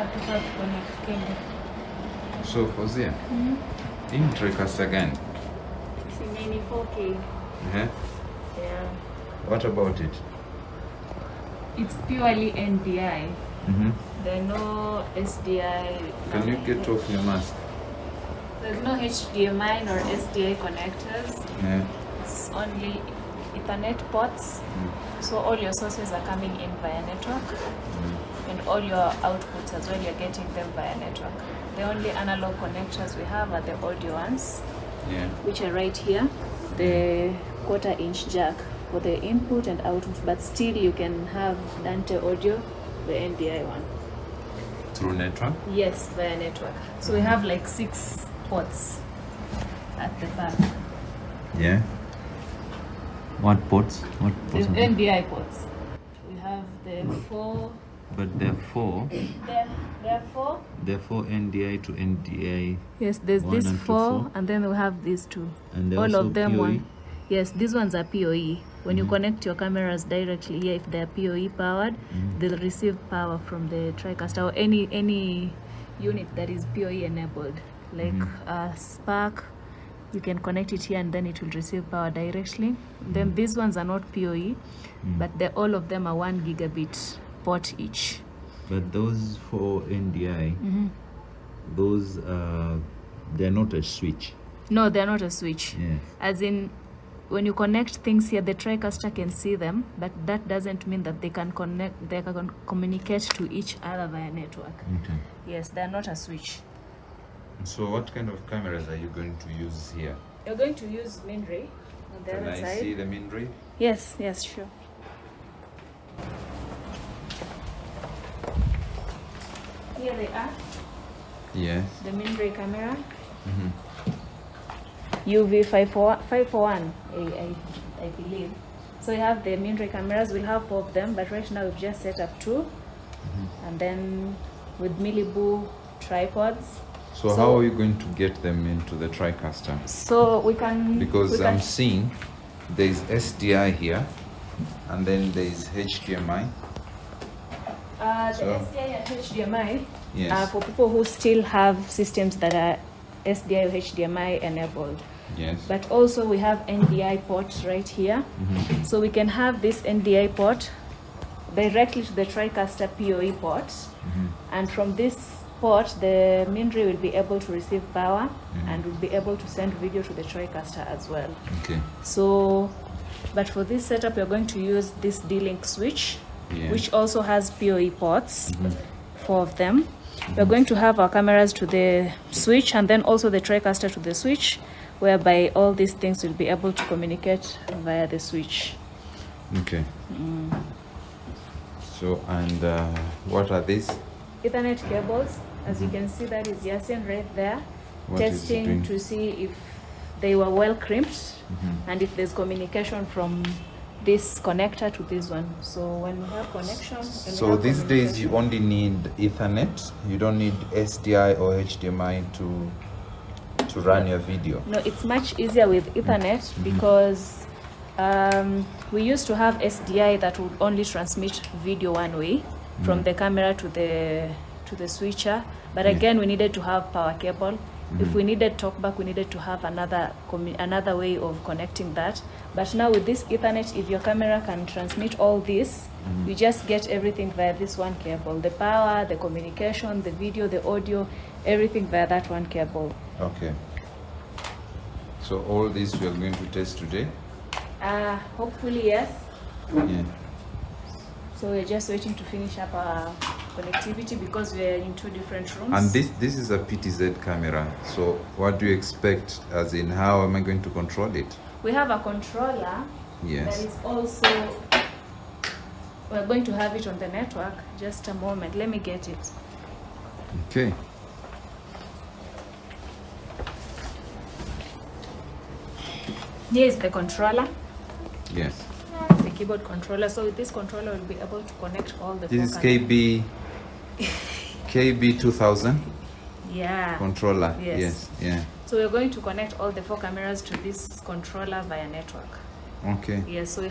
to connect cable. So Fozia, in tricaster again. See, many 4K. Yeah. What about it? It's purely NDI. There are no SDI. Can you get off your mask? There's no HDMI nor SDI connectors. Yeah. It's only Ethernet ports. So all your sources are coming in via network, and all your outputs as well, you're getting them via network. The only analog connectors we have are the audio ones, which are right here. The 1/4 inch jack for the input and output, but still you can have Dante audio, the NDI one. Through network? Yes, via network. So we have like 6 ports at the back. Yeah. What ports? What ports? The NDI ports. We have the 4. But there are 4. There are 4. There are 4 NDI to NDI. Yes, there's One this and 4, and then we have these 2. And all also of them PoE? one. Yes, these ones are PoE. When you connect your cameras directly here, if they're PoE powered, they'll receive power from the TriCaster or any unit that is PoE enabled, like a Spark. You can connect it here and then it will receive power directly. Then these ones are not PoE, but all of them are 1 gigabit port each. But those 4 NDI, those they're not a switch. No, they're not a switch. Yes. As in, when you connect things here, the TriCaster can see them, but that doesn't mean that they can connect. They can communicate to each other via network. Okay. Yes, they're not a switch. So what kind of cameras are you going to use here? You're going to use minrray on the Can other I side. see the minrray? Yes, sure. Here they are, Yes. the minrray camera. UV541, I believe. So we have the minrray cameras. We'll have 4 of them, but right now we've just set up 2, and then with milliboo tripods. So how are you going to get them into the TriCaster? So we can, Because I'm seeing there's SDI here, and then there's HDMI. the SDI and HDMI are Yes. for people who still have systems that are SDI or HDMI enabled. Yes. But also we have NDI port right here. So we can have this NDI port directly to the TriCaster PoE port, and from this port the minrray will be able to receive power and will be able to send video to the TriCaster as well. Okay. So, but for this setup we're going to use this D-Link switch, which also has PoE ports, 4 of them. We're going to have our cameras to the switch and then also the TriCaster to the switch, whereby all these things will be able to communicate via the switch. Okay. So, and what are these? Ethernet cables, as you can see, that is Yasin right there, What is it testing doing? to see if they were well crimped and if there's communication from this connector to this one. So when we have connection, So these days you only need Ethernet. You don't need SDI or HDMI to run your video. No, it's much easier with Ethernet because we used to have SDI that would only transmit video one way from the camera to the switcher, but again we needed to have power cable. If we needed talkback, we needed to have another way of connecting that. But now with this Ethernet, if your camera can transmit all this, you just get everything via this one cable. The power, the communication, the video, the audio, everything via that one cable. Okay. So all this we are going to test today? Hopefully yes. Yeah. So we're just waiting to finish up our connectivity because we're in 2 different rooms. And this is a PTZ camera. So what do you expect, as in how am I going to control it? We have a controller Yes. that is also, we're going to have it on the network. Just a moment, let me get it. Okay. Here is the controller, Yes. the keyboard controller. So with this controller, we'll be able to connect all the This is 4 KB2000 Yeah. controller. Yes. Yeah. So we're going to connect all the 4 cameras to this controller via network. Okay. Yes, so we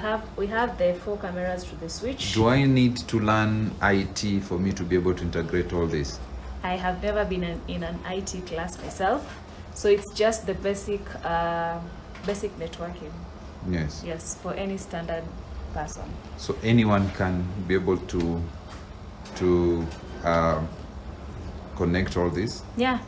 have the 4 cameras to the switch. Do I need to learn IT for me to be able to integrate all this? I have never been in an IT class myself, so it's just the basic networking. Yes. Yes, for any standard person. So anyone can be able to connect all this? Yeah.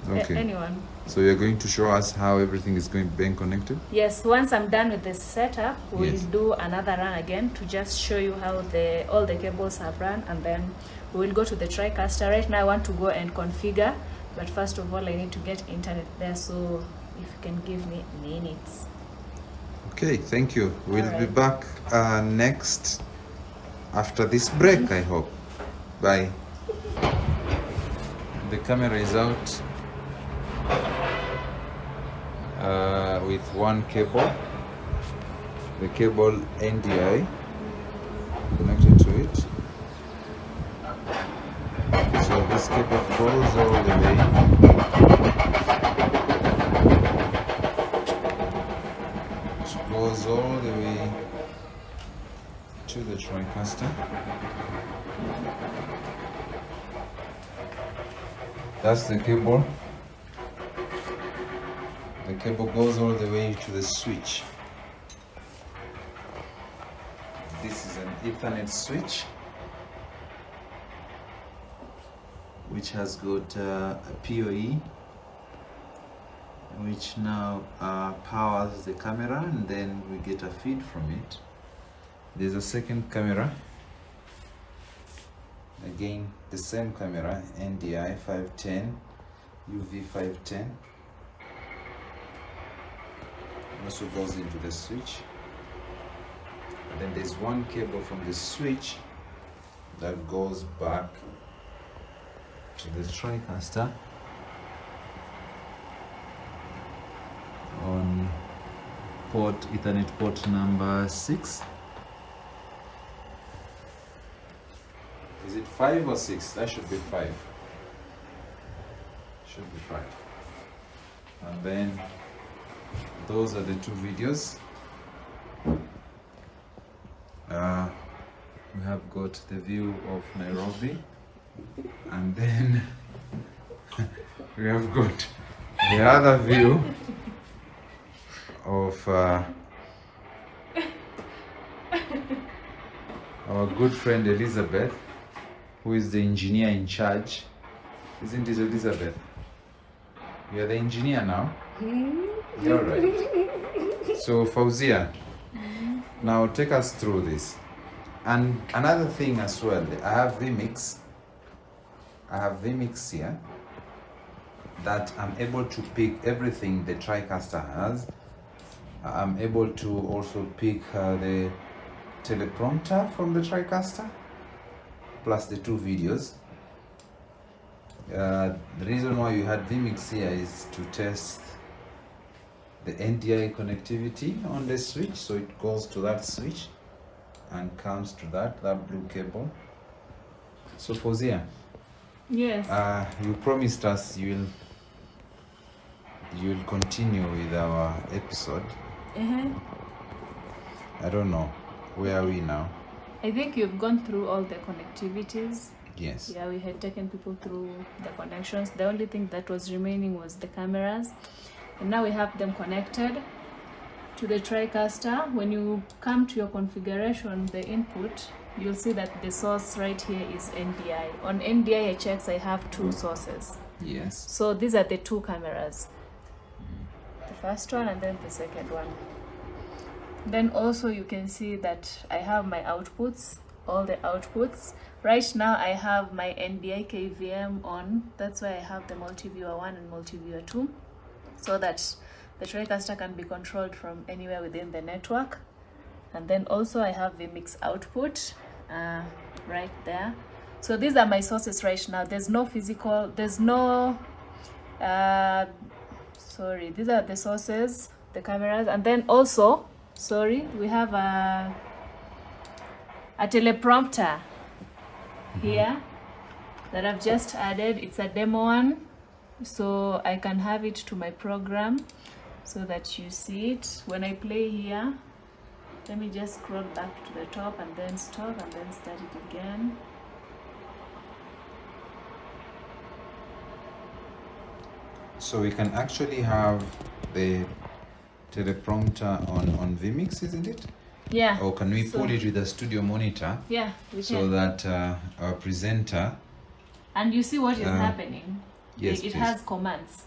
Okay. Anyone. So you're going to show us how everything is being connected? Yes, once I'm done with this setup, we'll Yes. do another run again to just show you how all the cables have run, and then we will go to the tricaster. Right now I want to go and configure, but first of all I need to get internet there, so if you can give me minutes. Okay, thank you. We'll be Alright. back next after this break, I hope. Bye. The camera is out with one cable, the cable NDI connected to it. So this cable goes all the way to the tricaster. That's the cable. The cable goes all the way to the switch. This is an Ethernet switch which has got a PoE, which now powers the camera, and then we get a feed from it. There's a second camera, again the same camera, NDI 510 UV 510, also goes into the switch. And then there's one cable from the switch that goes back to the tricaster on Ethernet port number 6. Is it 5 or 6? That should be 5. Should be 5. And then those are the 2 videos. We have got the view of Nairobi, and then we have got the other view of our good friend Elizabeth, who is the engineer in charge. Isn't it, Elizabeth? You're the engineer now? You're right. So Fauzia, now take us through this. And another thing as well, I have vMix here that I'm able to pick everything the TriCaster has. I'm able to also pick the teleprompter from the TriCaster, plus the 2 videos. The reason why you had vMix here is to test the NDI connectivity on the switch, so it goes to that switch and comes to that blue cable. So Fauzia, Yes. you promised us you'll continue with our episode. I don't know, where are we now? I think you've gone through all the connectivities. Yes. Yeah, we had taken people through the connections. The only thing that was remaining was the cameras, and now we have them connected to the TriCaster. When you come to your configuration, the input, you'll see that the source right here is NDI. On NDI HX, I have 2 sources. Yes. So these are the 2 cameras. The first one and then the second one. Then also you can see that I have my outputs, all the outputs. Right now I have my NDI KVM on. That's why I have the multiviewer 1 and multiviewer 2, so that the TriCaster can be controlled from anywhere within the network. And then also I have the mix output right there. So these are my sources right now. There's no physical, there's no sorry, these are the sources, the cameras. And then also, sorry, we have a teleprompter here that I've just added. It's a demo one, so I can have it to my program so that you see it. When I play here, Let me just scroll back to the top and then stop and then start it again. So we can actually have the teleprompter on vMix, isn't it? Yeah. Or can we pull it with a studio monitor? Yeah, we so can. that our presenter. And you see what is happening. Yes, it has commands.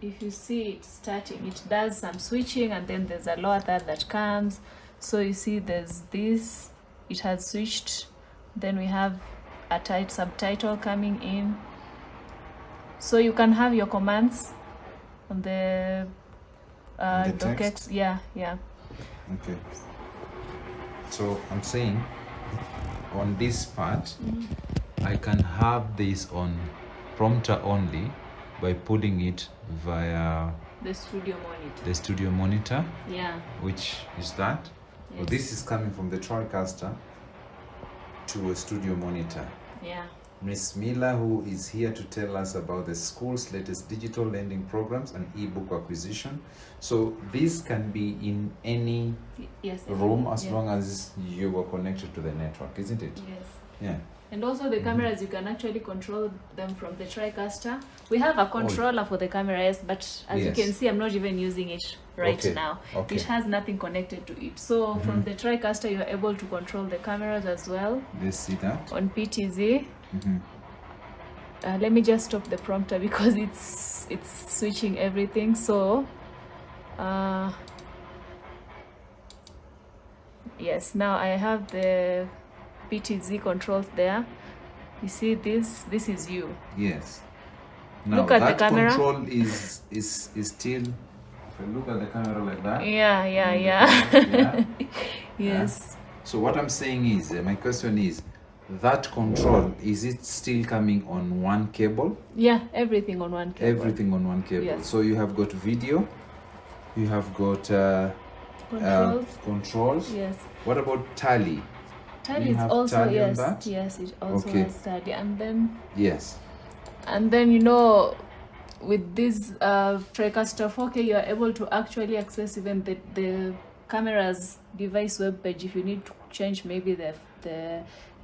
If you see it starting, it does some switching, and then there's a lower third that comes. So you see there's this, it has switched. Then we have a subtitle coming in. So you can have your commands on the docket. Text? Yeah. Okay. So I'm saying on this part, I can have this on prompter only by pulling it via the studio monitor. the studio monitor. Yeah. Which is that? Yes. Well, this is coming from the tricaster to a studio monitor. Yeah. Miss Miller, who is here to tell us about the school's latest digital lending programs and e-book acquisition. So this can be in any room as long as you are connected to the network, isn't it? Yes. Yeah. And also the cameras, you can actually control them from the tricaster. We have a controller for the cameras, but as you can see, I'm not even using it right now. Okay. It has nothing connected to it. So from the tricaster, you're able to control the cameras as well. Let's see that. On PTZ. Let me just stop the prompter because it's switching everything. So yes, now I have the PTZ controls there. You see this is you. Yes. Now look at that the camera. Control is still. If I look at the camera like that. Yeah. Yes. Yeah. So what I'm saying is, my question is, that control, is it still coming on one cable? Yeah, everything on one cable. Everything on one cable. Yes. So you have got video, you have got controls. Yes. What about tally? Tally is also yes, it also has tally, and then with this tricaster 4K, you are able to actually access even the camera's device web page. If you need to change maybe the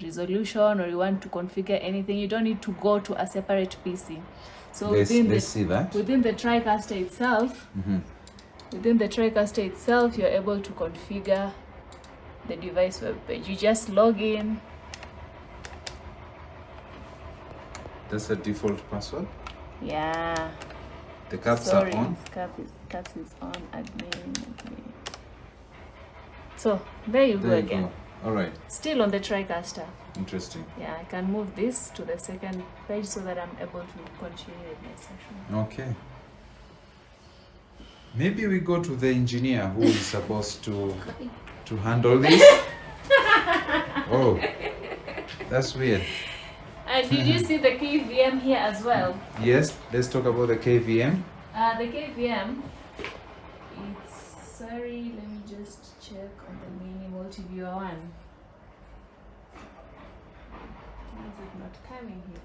resolution, or you want to configure anything, you don't need to go to a separate PC. So let's see that. Within the tricaster itself, you're able to configure the device web page. You just log in. That's a default password. Yeah. The caps are on. Caps is on. Admin. So there you go again. All right. Still on the tricaster. Interesting. Yeah, I can move this to the second page so that I'm able to continue with my session. Okay. Maybe we go to the engineer who is supposed to handle this. Oh, that's weird. And did you see the KVM here as well? Yes, let's talk about the KVM. The KVM, let me just check on the mini multi-viewer one. Why is it not coming here?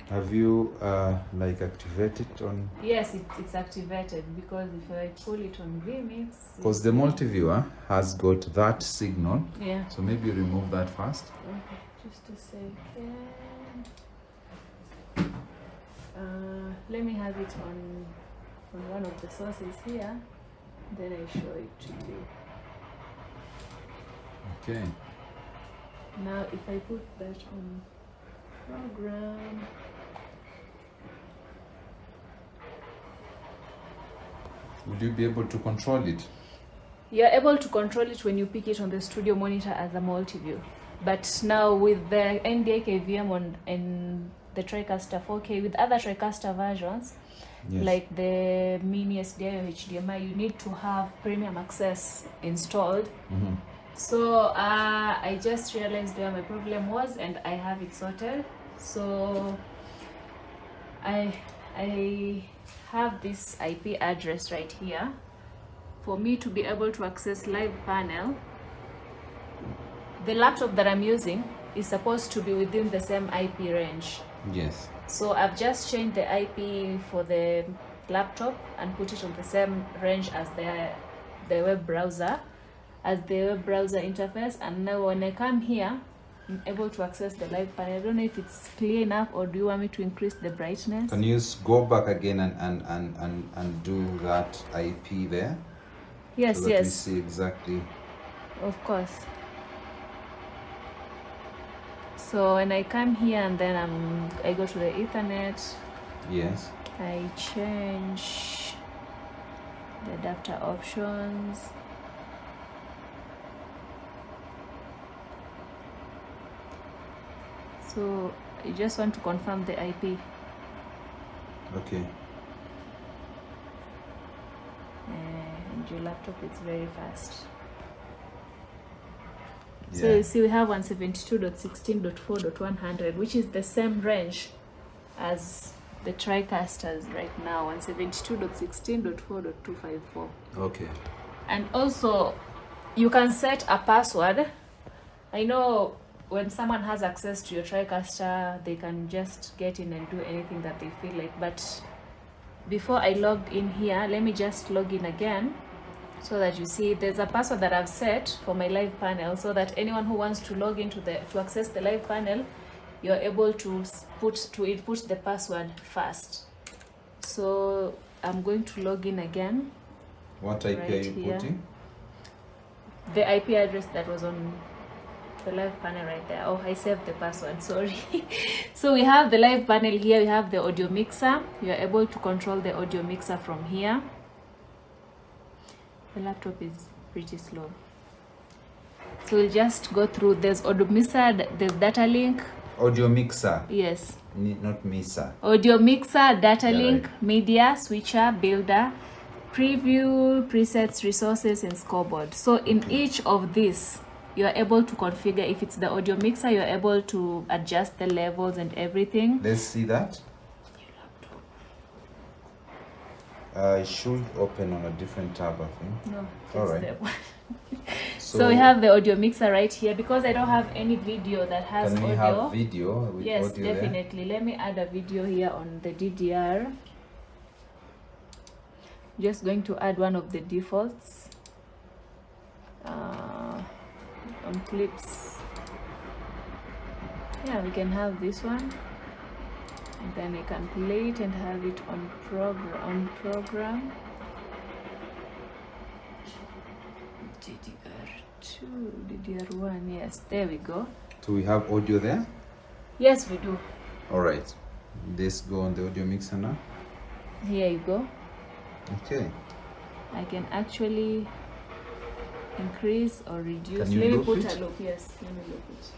Have you activated on? Yes, it's activated, because if I pull it on vMix, because the multi-viewer has got that signal. Yeah. So maybe remove that first. Okay, just a second. Let me have it on one of the sources here, then I show it to you. Okay. Now if I put that on program, would you be able to control it? you're able to control it when you pick it on the studio monitor as a multi-view. But now with the NDA KVM and the TriCaster 4K, with other TriCaster versions, like the mini SDI or HDMI, you need to have premium access installed. So I just realized where my problem was, and I have it sorted. So I have this IP address right here. For me to be able to access live panel, the laptop that I'm using is supposed to be within the same IP range. Yes. So I've just changed the IP for the laptop and put it on the same range as the web browser, interface. And now when I come here, I'm able to access the live panel. I don't know if it's clear enough, or do you want me to increase the brightness? Can you go back again and do that IP there? Yes, so that yes. we see exactly. Of course. So when I come here and then I go to the Ethernet. Yes. I change the adapter options. So you just want to confirm the IP. Okay. And your laptop is very fast. Yeah. So you see we have 172.16.4.100, which is the same range as the tricasters right now, 172.16.4.254. Okay. And also you can set a password. I know when someone has access to your tricaster, they can just get in and do anything that they feel like. But before I logged in here, let me just log in again, so that you see there's a password that I've set for my live panel, so that anyone who wants to log into to access the live panel, you're able to input the password first. So I'm going to log in again. What IP are you putting? The IP address that was on the live panel right there. Oh, I saved the password, sorry. So we have the live panel here. We have the audio mixer. You are able to control the audio mixer from here. The laptop is pretty slow, so we'll just go through. There's audio mixer, there's data link. Audio mixer. Yes. Not mixer. Audio mixer, data link, right. media, switcher, builder, preview, presets, resources, and scoreboard. So in each of these, you are able to configure. If it's the audio mixer, you're able to adjust the levels and everything. Let's see that. It should open on a different tab, I think. No, all just right. the one. So we have the audio mixer right here. Because I don't have any video that has can we audio. have video with Yes, audio definitely. Let me add a video here on the DDR. Just going to add one of the defaults on clips. Yeah, we can have this one, and then I can play it and have it on program. DDR2, DDR1. Yes, there we go. Do we have audio there? Yes, we do. All right. Let's go on the audio mixer now. Here you go. Okay. I can actually increase or reduce. Can you let me loop put it? a loop. Yes, let me loop it.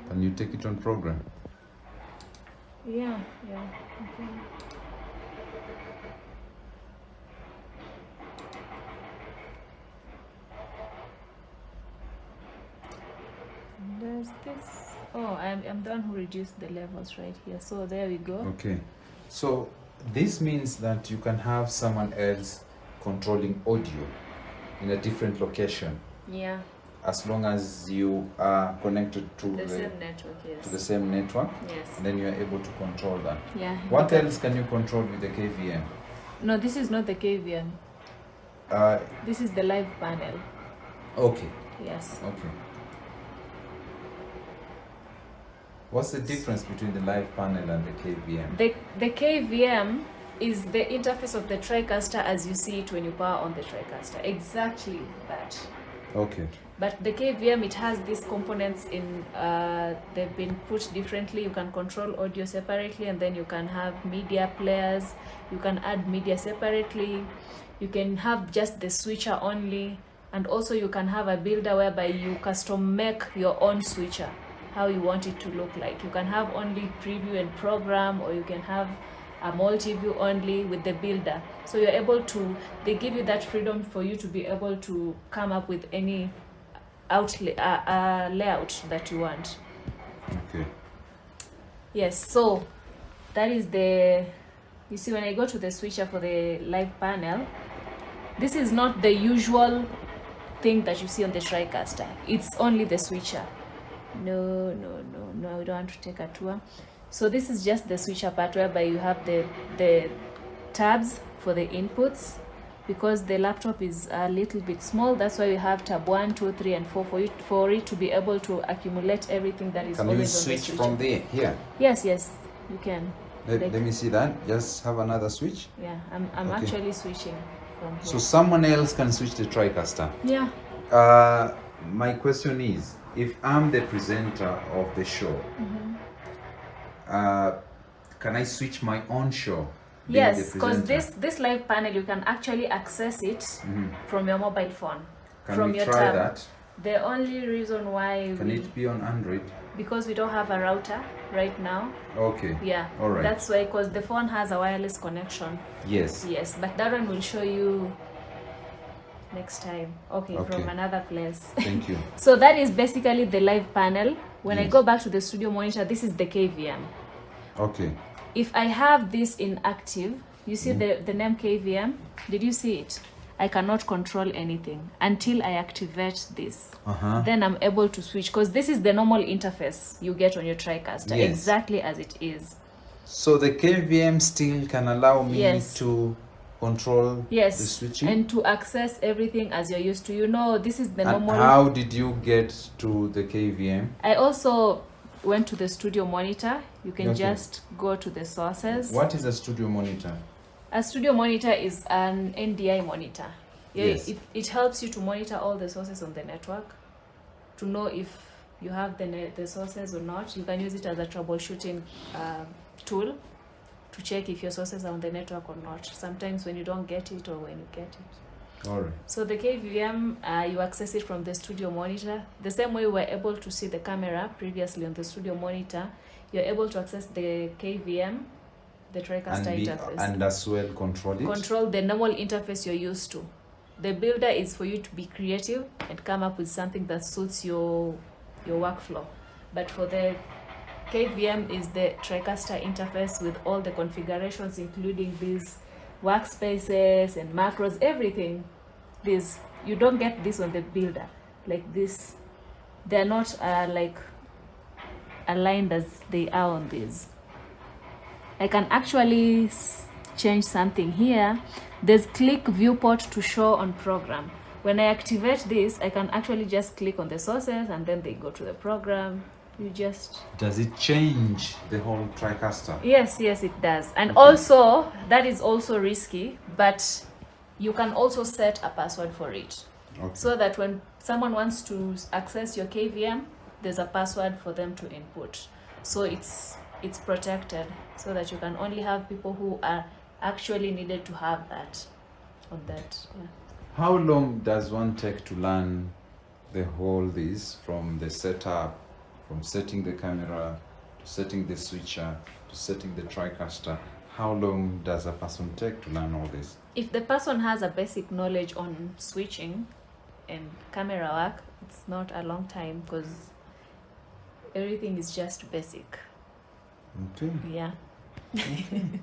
Can you take it on program? Yeah, okay. There's this. Oh, I'm the one who reduced the levels right here. So there we go. Okay. So this means that you can have someone else controlling audio in a different location. Yeah. As long as you are connected to The same network, yes. to the same network, Yes. and then you are able to control that. Yeah. What else can you control with the KVM? No, this is not the KVM. This is the live panel. Okay. Yes. Okay. What's the difference between the live panel and the KVM? The KVM is the interface of the TriCaster as you see it when you power on the TriCaster. Exactly that. Okay. But the KVM, it has these components in, they've been put differently. You can control audio separately, and then you can have media players. You can add media separately. You can have just the switcher only. And also you can have a builder whereby you custom make your own switcher, how you want it to look like. You can have only preview and program, or you can have a multi-view only with the builder. So you're able to, they give you that freedom for you to be able to come up with any layout that you want. Okay. Yes, so that is the, you see when I go to the switcher for the live panel, This is not the usual thing that you see on the tricaster. It's only the switcher. No, we don't want to take a tour. So this is just the switcher part, whereby you have the tabs for the inputs. Because the laptop is a little bit small, that's why we have tab 1, 2, 3, and 4 for it to be able to accumulate everything that is always on the switcher. Can you switch from there? Here? Yes, you can. Let me see that. Just have another switch. Yeah, I'm okay. actually switching from here. So someone else can switch the tricaster. Yeah. My question is, if I'm the presenter of the show, can I switch my own show? Yes, because this live panel, you can actually access it from your mobile phone. Can we try that? The only reason why can it be on Android? Because we don't have a router right now. Okay. Yeah. All right. That's why, because the phone has a wireless connection. Yes. Yes, but that one will show you next time. Okay. From another place. Thank you. So that is basically the live panel. When I go back to the studio monitor, this is the KVM. Okay. If I have this inactive, you see the name KVM? Did you see it? I cannot control anything until I activate this. Then I'm able to switch, because this is the normal interface you get on your tricaster, exactly as it is. So the KVM still can allow me to control the switching? And to access everything as you're used to. You know, this is the normal... How did you get to the KVM? I also went to the studio monitor. You can just go to the sources. What is a studio monitor? A studio monitor is an NDI monitor. Yes. It helps you to monitor all the sources on the network, to know if you have the sources or not. You can use it as a troubleshooting tool to check if your sources are on the network or not. Sometimes when you don't get it or when you get it. All right. So the KVM, you access it from the studio monitor. The same way we were able to see the camera previously on the studio monitor, you're able to access the KVM, the tricaster interface. And as well control it? Control the normal interface you're used to. The builder is for you to be creative and come up with something that suits your workflow. But for the KVM is the tricaster interface with all the configurations, including these workspaces and macros, everything. This, you don't get this on the builder like this. They're not like aligned as they are on this. I can actually change something here. There's click viewport to show on program. When I activate this, I can actually just click on the sources and then they go to the program. You just... Does it change the whole tricaster? Yes, it does. And also, that is also risky, but you can also set a password for it. So that when someone wants to access your KVM, there's a password for them to input. So it's protected, so that you can only have people who are actually needed to have that on that. Yeah. How long does one take to learn the whole this, from the setup, from setting the camera, to setting the switcher, to setting the tricaster? How long does a person take to learn all this? If the person has a basic knowledge on switching and camera work, it's not a long time, because everything is just basic. Okay. Yeah. Okay.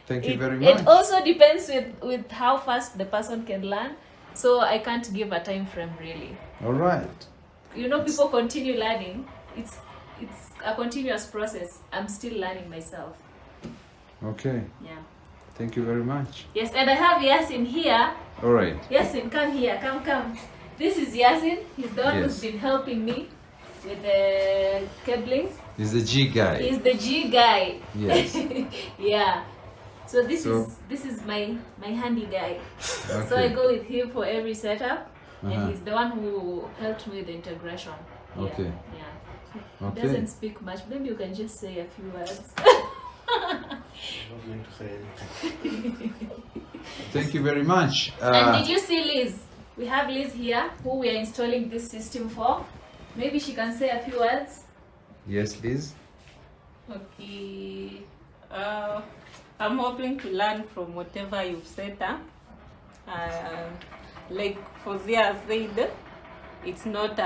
Thank you very much. It also depends with how fast the person can learn. So I can't give a time frame really. All right. You know, people continue learning. It's a continuous process. I'm still learning myself. Okay. Yeah. Thank you very much. Yes, and I have Yasin here. All right. Yasin, come here. Come. This is Yasin. He's the one who's been helping me with the cabling. He's the G guy. He's the G guy. Yes. Yeah. So this is my handy guy. Okay. So I go with him for every setup, and he's the one who helped me with the integration. Yeah. Okay. Yeah. He doesn't speak much. Maybe you can just say a few words. I'm not going to say anything. Thank you very much. And did you see Liz? We have Liz here, who we are installing this system for. Maybe she can say a few words. Yes, Liz. Okay. I'm hoping to learn from whatever you've said. Like Fozia said, it's not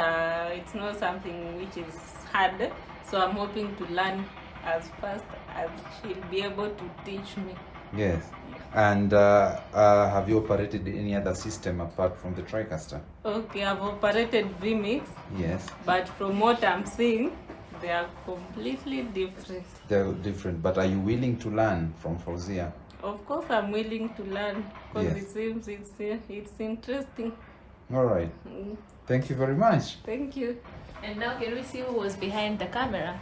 something which is hard. So I'm hoping to learn as fast as she'll be able to teach me. Yes. And have you operated any other system apart from the TriCaster? Okay, I've operated vMix, Yes. but from what I'm seeing, they are completely different. They're different, but are you willing to learn from Fauzia? Of course, I'm willing to learn because Yes. it seems it's interesting. All right. Mm, Thank you very much. Thank you. And now can we see who was behind the camera?